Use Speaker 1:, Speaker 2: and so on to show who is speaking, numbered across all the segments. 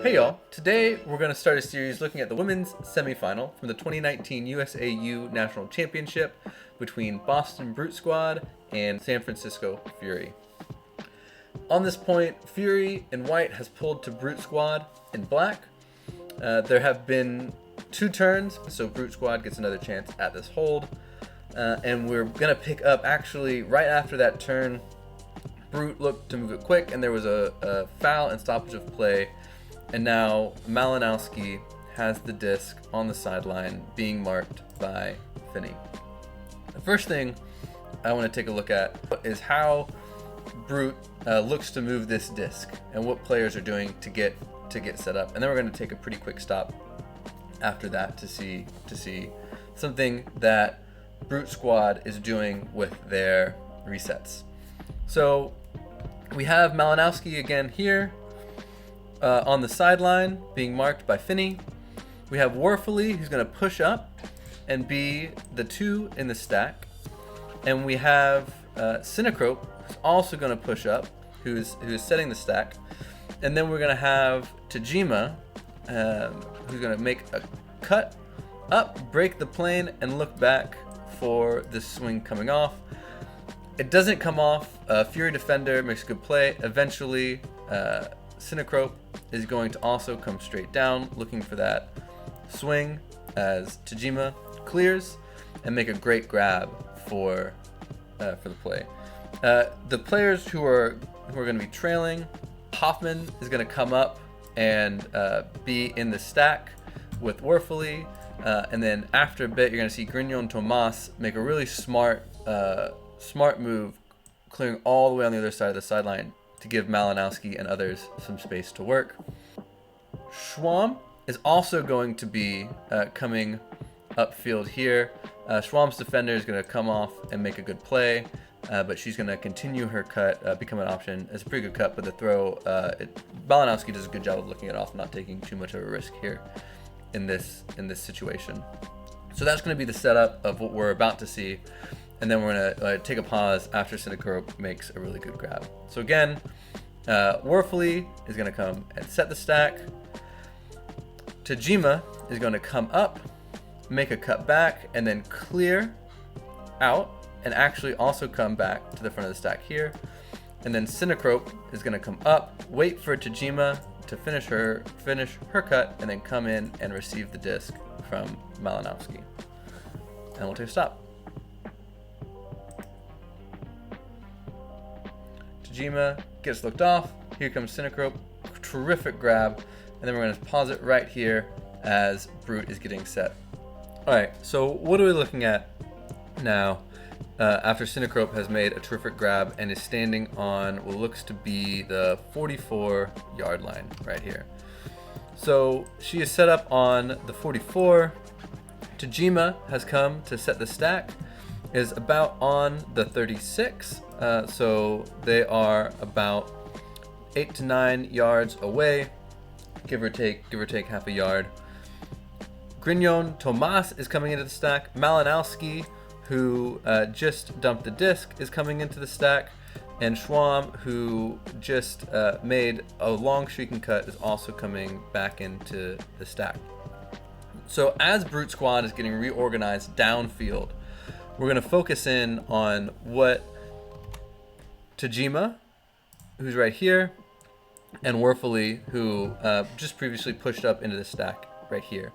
Speaker 1: Hey y'all, today we're going to start a series looking at the women's semifinal from the 2019 USAU National Championship between Boston Brute Squad and San Francisco Fury. On this point, Fury in white has pulled to Brute Squad in black. There have been two turns, so Brute Squad gets another chance at this hold. And we're going to pick up actually right after that turn. Brute looked to move it quick, and there was a foul and stoppage of play. And now Malinowski has the disc on the sideline being marked by Finney. The first thing I want to take a look at is how Brute looks to move this disc and what players are doing to get set up. And then we're going to take a pretty quick stop after that to see something that Brute Squad is doing with their resets. So we have Malinowski again here. On the sideline, being marked by Finney. We have Warfully, who's going to push up and be the 2 in the stack. And we have Synacrope, who's also going to push up, who's setting the stack. And then we're going to have Tajima, who's going to make a cut up, break the plane, and look back for this swing coming off. It doesn't come off. Fury defender makes a good play. Eventually, Synacrope is going to also come straight down, looking for that swing as Tajima clears and make a great grab for the play. The players who are going to be trailing, Hoffman is going to come up and be in the stack with Warfully, and then after a bit, you're going to see Grignon Tomas make a really smart move, clearing all the way on the other side of the sideline to give Malinowski and others some space to work. Schwam is also going to be coming upfield here. Schwam's defender is going to come off and make a good play, but she's going to continue her cut, become an option. It's a pretty good cut, but the throw, Malinowski does a good job of looking it off, not taking too much of a risk here in this situation. So that's going to be the setup of what we're about to see. And then we're going to take a pause after Synacrope makes a really good grab. So again, Warfully is going to come and set the stack. Tajima is going to come up, make a cut back, and then clear out, and actually also come back to the front of the stack here. And then Synacrope is going to come up, wait for Tajima to finish her cut, and then come in and receive the disc from Malinowski. And we'll take a stop. Tajima gets looked off. Here comes Synacrope. Terrific grab. And then we're going to pause it right here as Brute is getting set. All right, so what are we looking at now after Synacrope has made a terrific grab and is standing on what looks to be the 44-yard line right here. So she is set up on the 44. Tajima has come to set the stack, is about on the 36. So they are about 8 to 9 yards away, give or take half a yard. Grignon Tomas is coming into the stack. Malinowski, who just dumped the disc, is coming into the stack. And Schwam, who just made a long streaking cut, is also coming back into the stack. So as Brute Squad is getting reorganized downfield, we're going to focus in on what Tajima, who's right here, and Warfully, who just previously pushed up into the stack right here.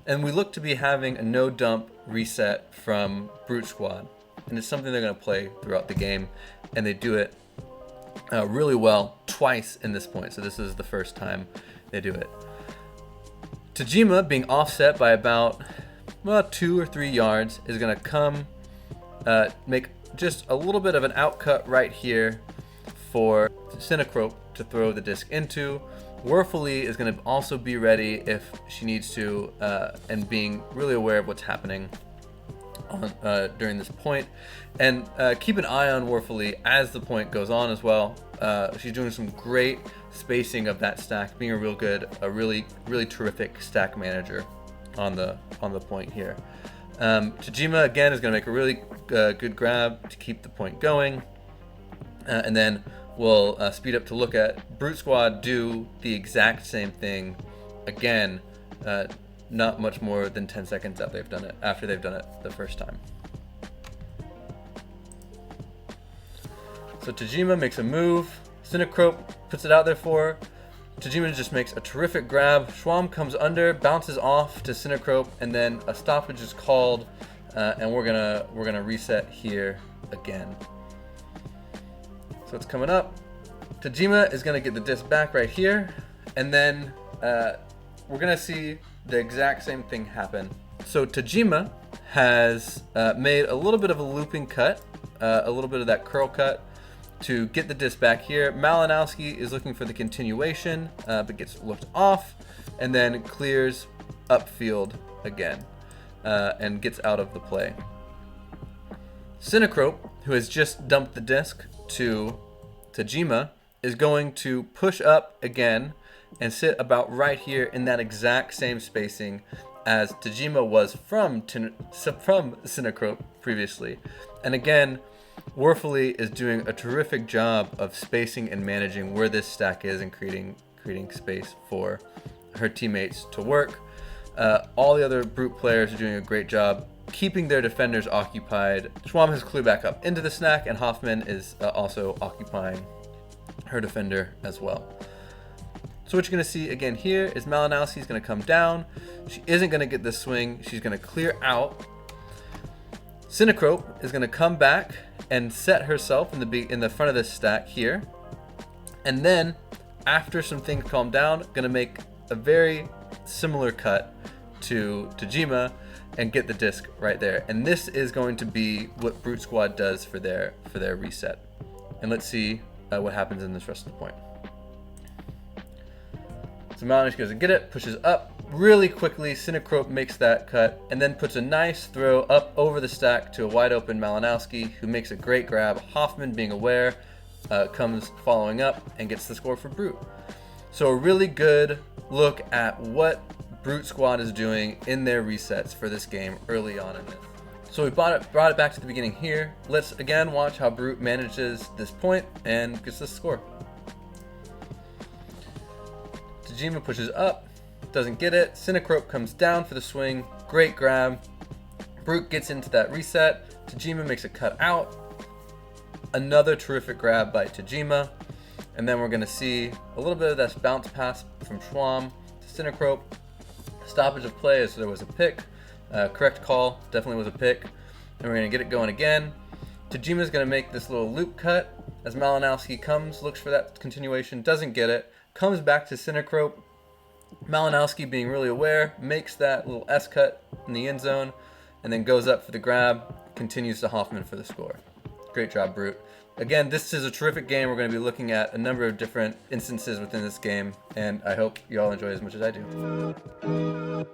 Speaker 1: And we look to be having a no dump reset from Brute Squad. And it's something they're going to play throughout the game. And they do it really well twice in this point. So this is the first time they do it. Tajima, being offset by about 2 or 3 yards, is going to come make just a little bit of an outcut right here for Synacrope to throw the disc into. Warfully is going to also be ready if she needs to, and being really aware of what's happening during this point. And keep an eye on Warfully as the point goes on as well. She's doing some great spacing of that stack, being a really terrific stack manager on the point here. Tajima again is going to make a really good grab to keep the point going. And then we'll speed up to look at Brute Squad do the exact same thing again, not much more than 10 seconds after they've done it the first time. So Tajima makes a move, Synchrope puts it out there for her. Tajima just makes a terrific grab. Schwam comes under, bounces off to Synchrope, and then a stoppage is called, and we're gonna reset here again. So it's coming up. Tajima is gonna get the disc back right here, and then we're gonna see the exact same thing happen. So Tajima has made a little bit of a looping cut, a little bit of that curl cut, to get the disc back here. Malinowski is looking for the continuation, but gets looked off, and then clears upfield again, and gets out of the play. Synchrope, who has just dumped the disc to Tajima, is going to push up again and sit about right here in that exact same spacing as Tajima was from Synchrope previously. And again, Warfully is doing a terrific job of spacing and managing where this stack is and creating space for her teammates to work. All the other Brute players are doing a great job keeping their defenders occupied. Schwam has clued back up into the snack, and Hoffman is also occupying her defender as well. So what you're going to see again here is Malinowski is going to come down. She isn't going to get this swing. She's going to clear out. Synchrope is going to come back and set herself in the front of this stack here. And then, after some things calm down, going to make a very similar cut to Tajima and get the disc right there. And this is going to be what Brute Squad does for their reset. And let's see what happens in this rest of the point. So Malinowski goes to get it, pushes up really quickly. Synchrope makes that cut and then puts a nice throw up over the stack to a wide open Malinowski, who makes a great grab. Hoffman, being aware, comes following up and gets the score for Brute. So a really good look at what Brute Squad is doing in their resets for this game early on in this. So we brought it back to the beginning here. Let's again watch how Brute manages this point and gets the score. Tajima pushes up, doesn't get it. Synchrope comes down for the swing. Great grab. Brute gets into that reset. Tajima makes a cut out. Another terrific grab by Tajima. And then we're going to see a little bit of this bounce pass from Schwam to Synchrope. Stoppage of play as there was a pick. Correct call. Definitely was a pick. And we're going to get it going again. Tajima's going to make this little loop cut as Malinowski comes, looks for that continuation, doesn't get it. Comes back to Synchrope. Malinowski, being really aware, makes that little S cut in the end zone and then goes up for the grab, continues to Hoffman for the score. Great job, Brute. Again, this is a terrific game. We're going to be looking at a number of different instances within this game, and I hope you all enjoy as much as I do.